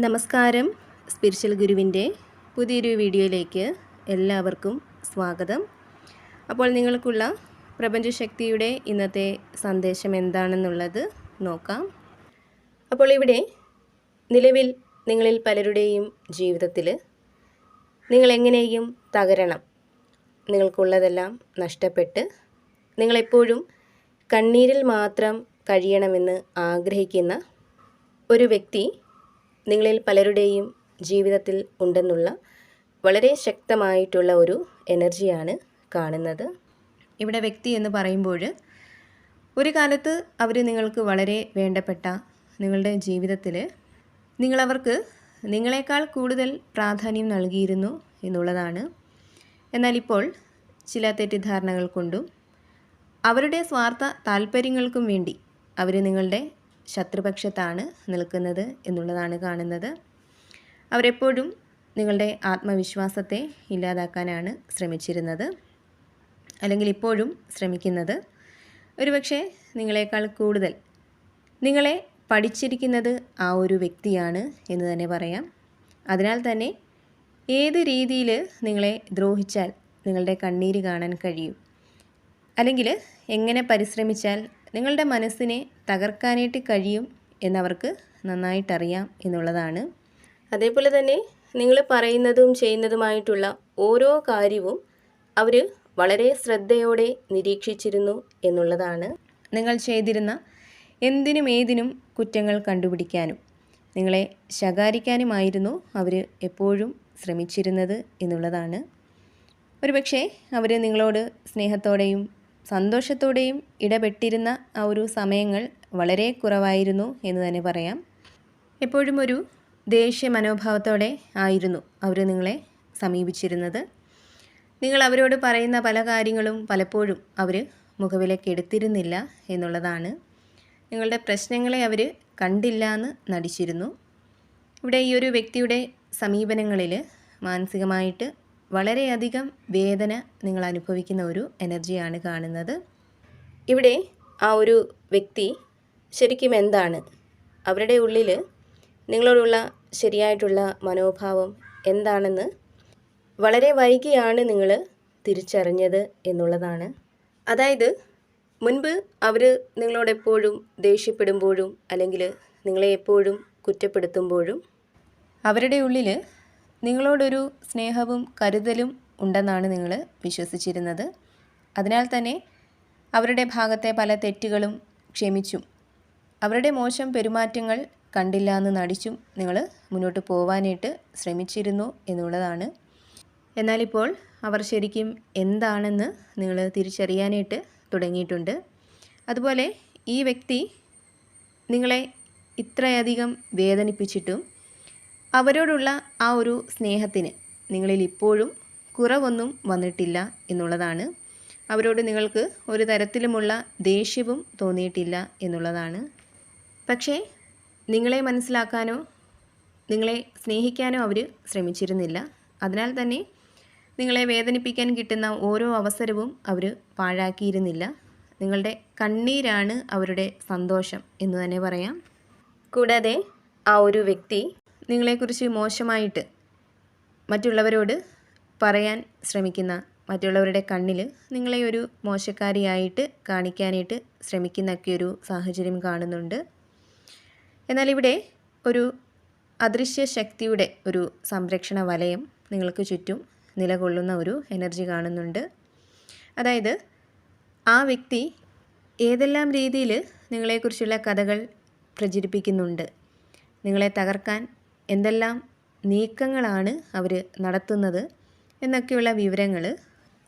നമസ്കാരം. സ്പിരിച്വൽ ഗുരുവിൻ്റെ പുതിയൊരു വീഡിയോയിലേക്ക് എല്ലാവർക്കും സ്വാഗതം. അപ്പോൾ നിങ്ങൾക്കുള്ള പ്രപഞ്ചശക്തിയുടെ ഇന്നത്തെ സന്ദേശം എന്താണെന്നുള്ളത് നോക്കാം. അപ്പോൾ ഇവിടെ നിലവിൽ നിങ്ങളിൽ പലരുടെയും ജീവിതത്തിൽ നിങ്ങളെങ്ങനെയും തകരണം, നിങ്ങൾക്കുള്ളതെല്ലാം നഷ്ടപ്പെട്ട് നിങ്ങളെപ്പോഴും കണ്ണീരിൽ മാത്രം കഴിയണമെന്ന് ആഗ്രഹിക്കുന്ന ഒരു വ്യക്തി നിങ്ങളിൽ പലരുടെയും ജീവിതത്തിൽ ഉണ്ടെന്നുള്ള വളരെ ശക്തമായിട്ടുള്ള ഒരു എനർജിയാണ് കാണുന്നത്. ഇവിടെ വ്യക്തി എന്ന് പറയുമ്പോൾ ഒരു കാലത്ത് അവർ നിങ്ങൾക്ക് വളരെ വേണ്ടപ്പെട്ട നിങ്ങളുടെ ജീവിതത്തിൽ നിങ്ങളവർക്ക് നിങ്ങളെക്കാൾ കൂടുതൽ പ്രാധാന്യം നൽകിയിരുന്നു എന്നുള്ളതാണ്. എന്നാൽ ഇപ്പോൾ ചില തെറ്റിദ്ധാരണകൾ കൊണ്ടും അവരുടെ സ്വാർത്ഥ താല്പര്യങ്ങൾക്കും വേണ്ടി അവർ നിങ്ങളുടെ ശത്രുപക്ഷത്താണ് നിൽക്കുന്നത് എന്നുള്ളതാണ് കാണുന്നത്. അവരെപ്പോഴും നിങ്ങളുടെ ആത്മവിശ്വാസത്തെ ഇല്ലാതാക്കാനാണ് ശ്രമിച്ചിരുന്നത്, അല്ലെങ്കിൽ ഇപ്പോഴും ശ്രമിക്കുന്നത്. ഒരുപക്ഷെ നിങ്ങളെക്കാൾ കൂടുതൽ നിങ്ങളെ പഠിച്ചിരിക്കുന്നത് ആ ഒരു വ്യക്തിയാണ് എന്ന് തന്നെ പറയാം. അതിനാൽ തന്നെ ഏത് രീതിയിൽ നിങ്ങളെ ദ്രോഹിച്ചാൽ നിങ്ങളുടെ കണ്ണീര് കാണാൻ കഴിയും, അല്ലെങ്കിൽ എങ്ങനെ പരിശ്രമിച്ചാൽ നിങ്ങളുടെ മനസ്സിനെ തകർക്കാനായിട്ട് കഴിയും എന്നവർക്ക് നന്നായിട്ടറിയാം എന്നുള്ളതാണ്. അതേപോലെ തന്നെ നിങ്ങൾ പറയുന്നതും ചെയ്യുന്നതുമായിട്ടുള്ള ഓരോ കാര്യവും അവർ വളരെ ശ്രദ്ധയോടെ നിരീക്ഷിച്ചിരുന്നു എന്നുള്ളതാണ്. നിങ്ങൾ ചെയ്തിരുന്ന എന്തിനും ഏതിനും കുറ്റങ്ങൾ കണ്ടുപിടിക്കാനും നിങ്ങളെ ശകാരിക്കാനുമായിരുന്നു അവർ എപ്പോഴും ശ്രമിച്ചിരുന്നത് എന്നുള്ളതാണ്. ഒരുപക്ഷെ അവർ നിങ്ങളോട് സ്നേഹത്തോടെയും സന്തോഷത്തോടെയും ഇടപെട്ടിരുന്ന ആ ഒരു സമയങ്ങൾ വളരെ കുറവായിരുന്നു എന്ന് തന്നെ പറയാം. എപ്പോഴും ഒരു ദേഷ്യ മനോഭാവത്തോടെ ആയിരുന്നു അവർ നിങ്ങളെ സമീപിച്ചിരുന്നത്. നിങ്ങൾ അവരോട് പറയുന്ന പല കാര്യങ്ങളും പലപ്പോഴും അവർ മുഖവിലക്കെടുത്തിരുന്നില്ല എന്നുള്ളതാണ്. നിങ്ങളുടെ പ്രശ്നങ്ങളെ അവർ കണ്ടില്ല എന്ന് നടിച്ചിരുന്നു. ഇവിടെ ഈ ഒരു വ്യക്തിയുടെ സമീപനങ്ങളിൽ മാനസികമായിട്ട് വളരെയധികം വേദന നിങ്ങൾ അനുഭവിക്കുന്ന ഒരു എനർജിയാണ് കാണുന്നത്. ഇവിടെ ആ ഒരു വ്യക്തി ശരിക്കും എന്താണ്, അവരുടെ ഉള്ളിൽ നിങ്ങളോടുള്ള ശരിയായിട്ടുള്ള മനോഭാവം എന്താണെന്ന് വളരെ വൈകിയാണ് നിങ്ങൾ തിരിച്ചറിഞ്ഞത് എന്നുള്ളതാണ്. അതായത് മുൻപ് അവർ നിങ്ങളോടെപ്പോഴും ദേഷ്യപ്പെടുമ്പോഴും അല്ലെങ്കിൽ നിങ്ങളെ എപ്പോഴും കുറ്റപ്പെടുത്തുമ്പോഴും അവരുടെ ഉള്ളിൽ നിങ്ങളോടൊരു സ്നേഹവും കരുതലും ഉണ്ടെന്നാണ് നിങ്ങൾ വിശ്വസിച്ചിരുന്നത്. അതിനാൽ തന്നെ അവരുടെ ഭാഗത്തെ പല തെറ്റുകളും ക്ഷമിച്ചും അവരുടെ മോശം പെരുമാറ്റങ്ങൾ കണ്ടില്ല എന്ന് നടിച്ചും നിങ്ങൾ മുന്നോട്ട് പോവാനായിട്ട് ശ്രമിച്ചിരുന്നു എന്നുള്ളതാണ്. എന്നാലിപ്പോൾ അവർ ശരിക്കും എന്താണെന്ന് നിങ്ങൾ തിരിച്ചറിയാനായിട്ട് തുടങ്ങിയിട്ടുണ്ട്. അതുപോലെ ഈ വ്യക്തി നിങ്ങളെ ഇത്രയധികം വേദനിപ്പിച്ചിട്ടും അവരോടുള്ള ആ ഒരു സ്നേഹത്തിന് നിങ്ങളിൽ ഇപ്പോഴും കുറവൊന്നും വന്നിട്ടില്ല എന്നുള്ളതാണ്. അവരോട് നിങ്ങൾക്ക് ഒരു തരത്തിലുമുള്ള ദേഷ്യവും തോന്നിയിട്ടില്ല എന്നുള്ളതാണ്. പക്ഷേ നിങ്ങളെ മനസ്സിലാക്കാനോ നിങ്ങളെ സ്നേഹിക്കാനോ അവർ ശ്രമിച്ചിരുന്നില്ല. അതിനാൽ തന്നെ നിങ്ങളെ വേദനിപ്പിക്കാൻ കിട്ടുന്ന ഓരോ അവസരവും അവർ പാഴാക്കിയിരുന്നില്ല. നിങ്ങളുടെ കണ്ണീരാണ് അവരുടെ സന്തോഷം എന്ന് തന്നെ പറയാം. കൂടാതെ ആ ഒരു വ്യക്തി നിങ്ങളെക്കുറിച്ച് മോശമായിട്ട് മറ്റുള്ളവരോട് പറയാൻ ശ്രമിക്കുന്ന, മറ്റുള്ളവരുടെ കണ്ണിൽ നിങ്ങളെ ഒരു മോശക്കാരിയായിട്ട് കാണിക്കാനായിട്ട് ശ്രമിക്കുന്നൊക്കെ ഒരു സാഹചര്യം കാണുന്നുണ്ട്. എന്നാൽ ഇവിടെ ഒരു അദൃശ്യ ശക്തിയുടെ ഒരു സംരക്ഷണ വലയം നിങ്ങൾക്ക് ചുറ്റും നിലകൊള്ളുന്ന ഒരു എനർജി കാണുന്നുണ്ട്. അതായത് ആ വ്യക്തി ഏതെല്ലാം രീതിയിൽ നിങ്ങളെക്കുറിച്ചുള്ള കഥകൾ പ്രചരിപ്പിക്കുന്നുണ്ട്, നിങ്ങളെ തകർക്കാൻ എന്തെല്ലാം നീക്കങ്ങളാണ് അവർ നടത്തുന്നത് എന്നൊക്കെയുള്ള വിവരങ്ങൾ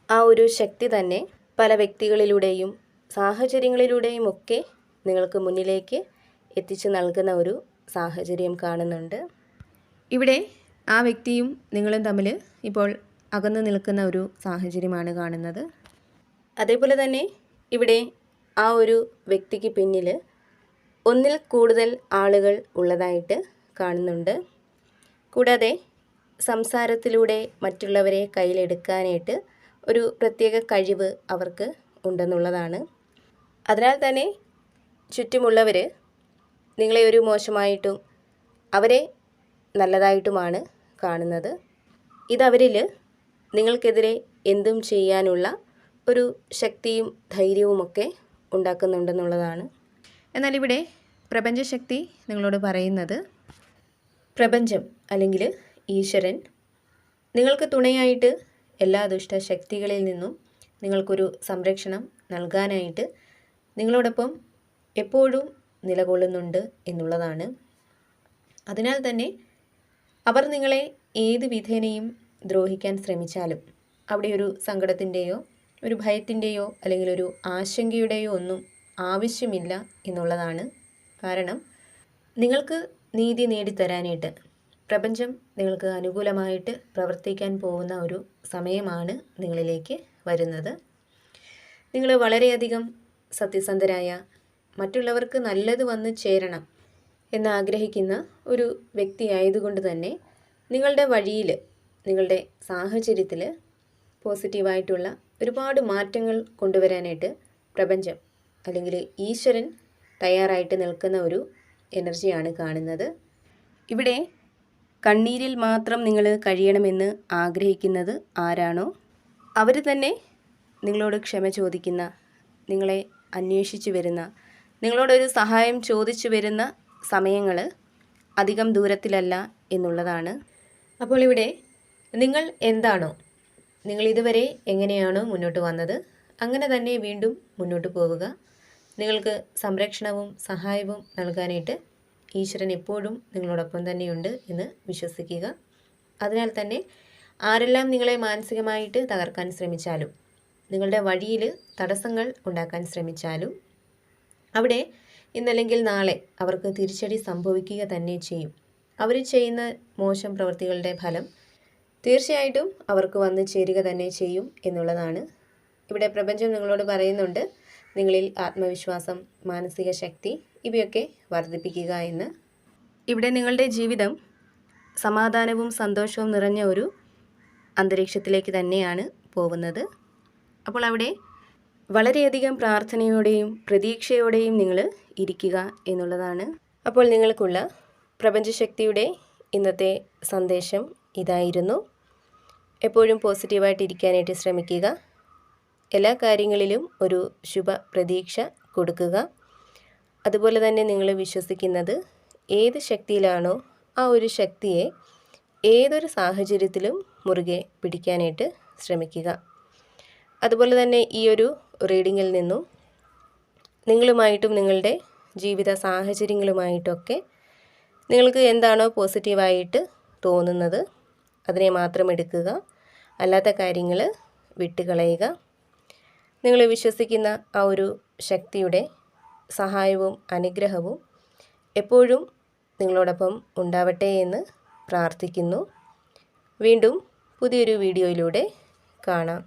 ആ ഒരു ശക്തി തന്നെ പല വ്യക്തികളിലൂടെയും സാഹചര്യങ്ങളിലൂടെയും ഒക്കെ നിങ്ങൾക്ക് മുന്നിലേക്ക് എത്തിച്ചു നൽകുന്ന ഒരു സാഹചര്യം കാണുന്നുണ്ട്. ഇവിടെ ആ വ്യക്തിയും നിങ്ങളും തമ്മിൽ ഇപ്പോൾ അകന്നു നിൽക്കുന്ന ഒരു സാഹചര്യമാണ് കാണുന്നത്. അതേപോലെ തന്നെ ഇവിടെ ആ ഒരു വ്യക്തിക്ക് പിന്നിൽ ഒന്നിൽ കൂടുതൽ ആളുകൾ ഉള്ളതായിട്ട് കാണുന്നുണ്ട്. കൂടാതെ സംസാരത്തിലൂടെ മറ്റുള്ളവരെ കയ്യിലെടുക്കാനായിട്ട് ഒരു പ്രത്യേക കഴിവ് അവർക്ക് ഉണ്ടെന്നുള്ളതാണ്. അതിനാൽ തന്നെ ചുറ്റുമുള്ളവർ നിങ്ങളെ ഒരു മോശമായിട്ടും അവരെ നല്ലതായിട്ടുമാണ് കാണുന്നത്. ഇതവരിൽ നിങ്ങൾക്കെതിരെ എന്തും ചെയ്യാനുള്ള ഒരു ശക്തിയും ധൈര്യവുമൊക്കെ ഉണ്ടാക്കുന്നുണ്ടെന്നുള്ളതാണ്. എന്നാൽ ഇവിടെ പ്രപഞ്ചശക്തി നിങ്ങളോട് പറയുന്നത്, പ്രപഞ്ചം അല്ലെങ്കിൽ ഈശ്വരൻ നിങ്ങൾക്ക് തുണയായിട്ട് എല്ലാ ദുഷ്ടശക്തികളിൽ നിന്നും നിങ്ങൾക്കൊരു സംരക്ഷണം നൽകാനായിട്ട് നിങ്ങളോടൊപ്പം എപ്പോഴും നിലകൊള്ളുന്നുണ്ട് എന്നുള്ളതാണ്. അതിനാൽ തന്നെ അവർ നിങ്ങളെ ഏത് വിധേനയും ദ്രോഹിക്കാൻ ശ്രമിച്ചാലും അവിടെ ഒരു സങ്കടത്തിൻ്റെയോ ഒരു ഭയത്തിൻ്റെയോ അല്ലെങ്കിൽ ഒരു ആശങ്കയുടെയോ ഒന്നും ആവശ്യമില്ല എന്നുള്ളതാണ്. കാരണം നിങ്ങൾക്ക് നീതി നേടിത്തരാനായിട്ട് പ്രപഞ്ചം നിങ്ങൾക്ക് അനുകൂലമായിട്ട് പ്രവർത്തിക്കാൻ പോകുന്ന ഒരു സമയമാണ് നിങ്ങളിലേക്ക് വരുന്നത്. നിങ്ങൾ വളരെയധികം സത്യസന്ധരായ, മറ്റുള്ളവർക്ക് നല്ലത് വന്ന് ചേരണം എന്നാഗ്രഹിക്കുന്ന ഒരു വ്യക്തിയായതുകൊണ്ട് തന്നെ നിങ്ങളുടെ വഴിയിൽ, നിങ്ങളുടെ സാഹചര്യത്തിൽ പോസിറ്റീവായിട്ടുള്ള ഒരുപാട് മാറ്റങ്ങൾ കൊണ്ടുവരാനായിട്ട് പ്രപഞ്ചം അല്ലെങ്കിൽ ഈശ്വരൻ തയ്യാറായിട്ട് നിൽക്കുന്ന ഒരു എനർജിയാണ് കാണുന്നത്. ഇവിടെ കണ്ണീരിൽ മാത്രം നിങ്ങൾ കഴിയണമെന്ന് ആഗ്രഹിക്കുന്നത് ആരാണോ അവർ തന്നെ നിങ്ങളോട് ക്ഷമ ചോദിക്കുന്ന, നിങ്ങളെ അന്വേഷിച്ചു വരുന്ന, നിങ്ങളോടൊരു സഹായം ചോദിച്ചു വരുന്ന സമയങ്ങൾ അധികം ദൂരത്തിലല്ല എന്നുള്ളതാണ്. അപ്പോൾ ഇവിടെ നിങ്ങൾ എന്താണോ, നിങ്ങൾ ഇതുവരെ എങ്ങനെയാണോ മുന്നോട്ട് വന്നത് അങ്ങനെ തന്നെ വീണ്ടും മുന്നോട്ട് പോവുക. നിങ്ങൾക്ക് സംരക്ഷണവും സഹായവും നൽകാനായിട്ട് ഈശ്വരൻ എപ്പോഴും നിങ്ങളോടൊപ്പം തന്നെയുണ്ട് എന്ന് വിശ്വസിക്കുക. അതിനാൽ തന്നെ ആരെല്ലാം നിങ്ങളെ മാനസികമായിട്ട് തകർക്കാൻ ശ്രമിച്ചാലും, നിങ്ങളുടെ വഴിയിൽ തടസ്സങ്ങൾ ഉണ്ടാക്കാൻ ശ്രമിച്ചാലും അവിടെ ഇന്നല്ലെങ്കിൽ നാളെ അവർക്ക് തിരിച്ചടി സംഭവിക്കുക തന്നെ ചെയ്യും. അവർ ചെയ്യുന്ന മോശം പ്രവൃത്തികളുടെ ഫലം തീർച്ചയായിട്ടും അവർക്ക് വന്ന് ചേരുക തന്നെ ചെയ്യും എന്നുള്ളതാണ്. ഇവിടെ പ്രപഞ്ചം നിങ്ങളോട് പറയുന്നുണ്ട്, നിങ്ങളിൽ ആത്മവിശ്വാസം, മാനസിക ശക്തി ഇവയൊക്കെ വർദ്ധിപ്പിക്കുക എന്ന്. ഇവിടെ നിങ്ങളുടെ ജീവിതം സമാധാനവും സന്തോഷവും നിറഞ്ഞ ഒരു അന്തരീക്ഷത്തിലേക്ക് തന്നെയാണ് പോകുന്നത്. അപ്പോൾ അവിടെ വളരെയധികം പ്രാർത്ഥനയോടെയും പ്രതീക്ഷയോടെയും നിങ്ങൾ ഇരിക്കുക എന്നുള്ളതാണ്. അപ്പോൾ നിങ്ങൾക്കുള്ള പ്രപഞ്ചശക്തിയുടെ ഇന്നത്തെ സന്ദേശം ഇതായിരുന്നു. എപ്പോഴും പോസിറ്റീവായിട്ട് ഇരിക്കാനായിട്ട് ശ്രമിക്കുക. എല്ലാ കാര്യങ്ങളിലും ഒരു ശുഭ പ്രതീക്ഷ കൊടുക്കുക. അതുപോലെ തന്നെ നിങ്ങൾ വിശ്വസിക്കുന്നത് ഏത് ശക്തിയിലാണോ ആ ഒരു ശക്തിയെ ഏതൊരു സാഹചര്യത്തിലും മുറുകെ പിടിക്കാനായിട്ട് ശ്രമിക്കുക. അതുപോലെ തന്നെ ഈ ഒരു റീഡിങ്ങിൽ നിന്നും നിങ്ങളുമായിട്ടും നിങ്ങളുടെ ജീവിത സാഹചര്യങ്ങളുമായിട്ടൊക്കെ നിങ്ങൾക്ക് എന്താണോ പോസിറ്റീവായിട്ട് തോന്നുന്നത് അതിനെ മാത്രം എടുക്കുക. അല്ലാത്ത കാര്യങ്ങൾ വിട്ടുകളയുക. നിങ്ങൾ വിശ്വസിക്കുന്ന ആ ഒരു ശക്തിയുടെ സഹായവും അനുഗ്രഹവും എപ്പോഴും നിങ്ങളോടൊപ്പം ഉണ്ടാവട്ടെ എന്ന് പ്രാർത്ഥിക്കുന്നു. വീണ്ടും പുതിയൊരു വീഡിയോയിലൂടെ കാണാം.